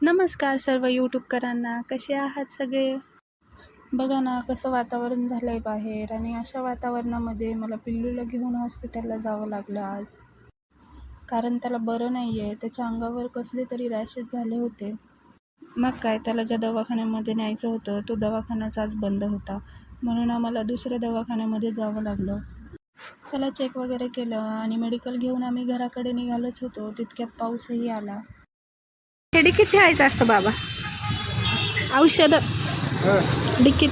नमस्कार सर्व यूट्यूबकरांना, कसे आहात सगळे? बघा ना कसं वातावरण झालं आहे बाहेर, आणि अशा वातावरणामध्ये मला पिल्लूला घेऊन हॉस्पिटलला जावं लागलं आज. कारण त्याला बरं नाही आहे. त्याच्या अंगावर कसले तरी रॅशेस झाले होते. मग काय, त्याला ज्या दवाखान्यामध्ये न्यायचं होतं तो दवाखानाच आज बंद होता, म्हणून आम्हाला दुसऱ्या दवाखान्यामध्ये जावं लागलं. त्याला चेक वगैरे केलं आणि मेडिकल घेऊन आम्ही घराकडे निघालोच होतो, तितक्यात पाऊसही आला. डिकीत ठेवायचं असतं बाबा औषध, डिकीत.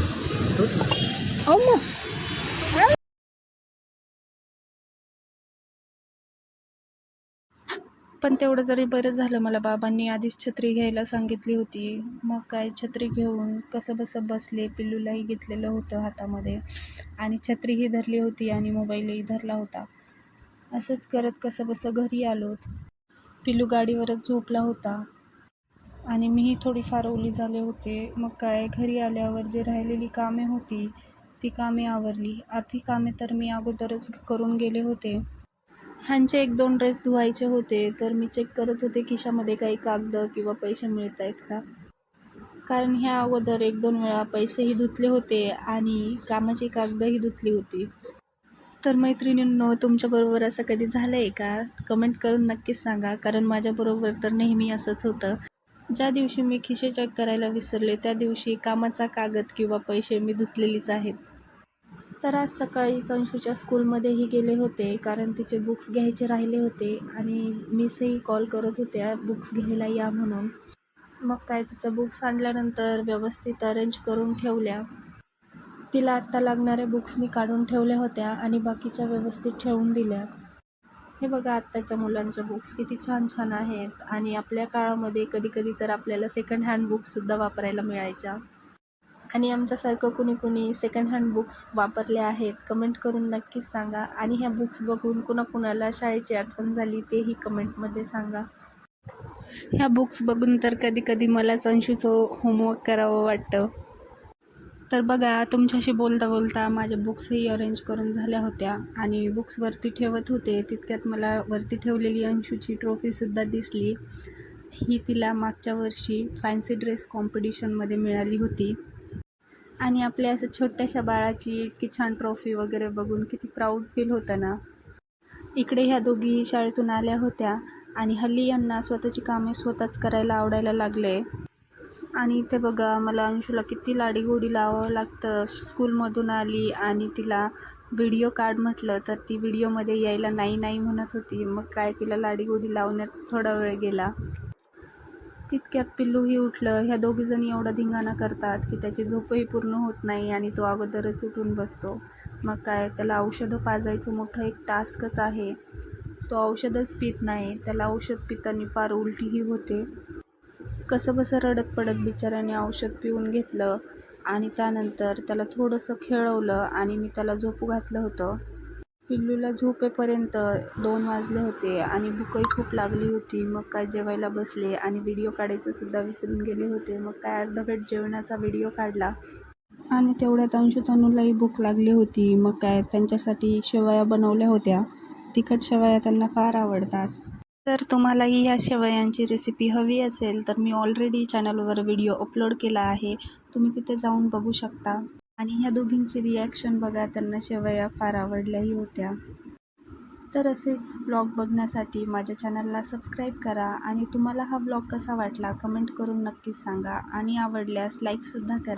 पण तेवढं तरी बरं झालं, मला बाबांनी आधीच छत्री घ्यायला सांगितली होती. मग काय, छत्री घेऊन कसंबसं बसले. पिल्लूलाही घेतलेलं होतं हातामध्ये, आणि छत्रीही धरली होती आणि मोबाईलही धरला होता. असंच करत कसंबसं घरी आलोत. पिल्लू गाडीवरच झोपला होता आणि मीही थोडीफार ओली झाले होते. मग काय, घरी आल्यावर जे राहिलेली कामे होती ती कामे आवरली. अर्धी कामे तर मी अगोदरच करून गेले होते. ह्यांचे 1-2 ड्रेस धुवायचे होते, तर मी चेक करत होते खिशामध्ये काही कागद किंवा पैसे मिळत आहेत का. कारण ह्या अगोदर 1-2 वेळा पैसेही धुतले होते आणि कामाची कागदही धुतली होती. तर मैत्रिणींनो, तुमच्याबरोबर असं कधी झालं आहे का? कमेंट करून नक्कीच सांगा, कारण माझ्याबरोबर तर नेहमी असंच होतं. ज्या दिवशी मी खिसे चेक करायला विसरले त्या दिवशी कामाचा कागद किंवा पैसे मी धुतलेलीच आहेत. तर आज सकाळी अंशूच्या स्कूलमध्येही गेले होते, कारण तिचे बुक्स घ्यायचे राहिले होते आणि मिसही कॉल करत होत्या बुक्स घ्यायला या म्हणून. मग काय, तिच्या बुक्स आणल्यानंतर व्यवस्थित अरेंज करून ठेवल्या. तिला आत्ता लागणाऱ्या बुक्स मी काढून ठेवल्या होत्या आणि बाकीच्या व्यवस्थित ठेवून दिल्या. हे बघा, आत्ताच्या मुलांच्या बुक्स किती छान छान आहेत. आणि आपल्या काळामध्ये कधी तर आपल्याला सेकंड हँड बुक्ससुद्धा वापरायला मिळायच्या. आणि आमच्यासारखं कुणी सेकंड हँड बुक्स वापरले आहेत, कमेंट करून नक्कीच सांगा. आणि ह्या बुक्स बघून कुणाला शाळेची आठवण झाली तेही कमेंटमध्ये सांगा. ह्या बुक्स बघून तर कधी मलाच अंशूचं होमवर्क करावं वाटतं. तर बघा, तुमच्याशी बोलता बोलता माझ्या बुक्सही अरेंज करून झाल्या होत्या आणि बुक्स वरती ठेवत होते, तितक्यात मला वरती ठेवलेली अंशूची ट्रॉफीसुद्धा दिसली. ही तिला मागच्या वर्षी फॅन्सी ड्रेस कॉम्पिटिशनमध्ये मिळाली होती. आणि आपल्या असं छोट्याशा बाळाची इतकी छान ट्रॉफी वगैरे बघून किती प्राऊड फील होतं ना. इकडे ह्या दोघी शाळेतून आल्या होत्या आणि हल्ली यांना स्वतःची कामे स्वतःच करायला आवडायला लागले. आणि इथे बघा, मला अंशूला किती लाडीगोडी लावावं लागतं. स्कूलमधून आली आणि तिला व्हिडिओ काढ म्हटलं तर ती व्हिडिओमध्ये यायला नाही म्हणत होती. मग काय, तिला लाडीगोडी लावण्यात थोडा वेळ गेला. तितक्यात पिल्लूही उठलं. ह्या दोघीजणी एवढा धिंगाणा करतात की त्याची झोपही पूर्ण होत नाही आणि तो अगोदरच उठून बसतो. मग काय, त्याला औषधं पाजायचं मोठं एक टास्कच आहे. तो औषधच पित नाही. त्याला औषध पिताना फार उलटीही होते. कसंबसं रडत पडत बिचाऱ्याने औषध पिऊन घेतलं आणि त्यानंतर त्याला थोडंसं खेळवलं आणि मी त्याला झोपू घातलं होतं. पिल्लूला झोपेपर्यंत 2 वाजले होते आणि भूकही खूप लागली होती. मग काय, जेवायला बसले आणि व्हिडिओ काढायचंसुद्धा विसरून गेले होते. मग काय, अर्धवट जेवणाचा व्हिडिओ काढला आणि तेवढ्यात अंशू तनूलाही भूक लागली होती. मग काय, त्यांच्यासाठी शेवया बनवल्या होत्या. तिखट शेवया त्यांना फार आवडतात. तर तुम्हालाही ह्या शेवयांची रेसिपी हवी असेल तर मी ऑलरेडी चॅनलवर व्हिडिओ अपलोड केला आहे, तुम्ही तिथे जाऊन बघू शकता. आणि ह्या दोघींची रिॲक्शन बघा, त्यांना शेवया फार आवडल्याही होत्या. तर असेच व्लॉग बघण्यासाठी माझ्या चॅनलला सबस्क्राईब करा. आणि तुम्हाला हा व्लॉग कसा वाटला कमेंट करून नक्कीच सांगा. आणि आवडल्यास लाईकसुद्धा करा.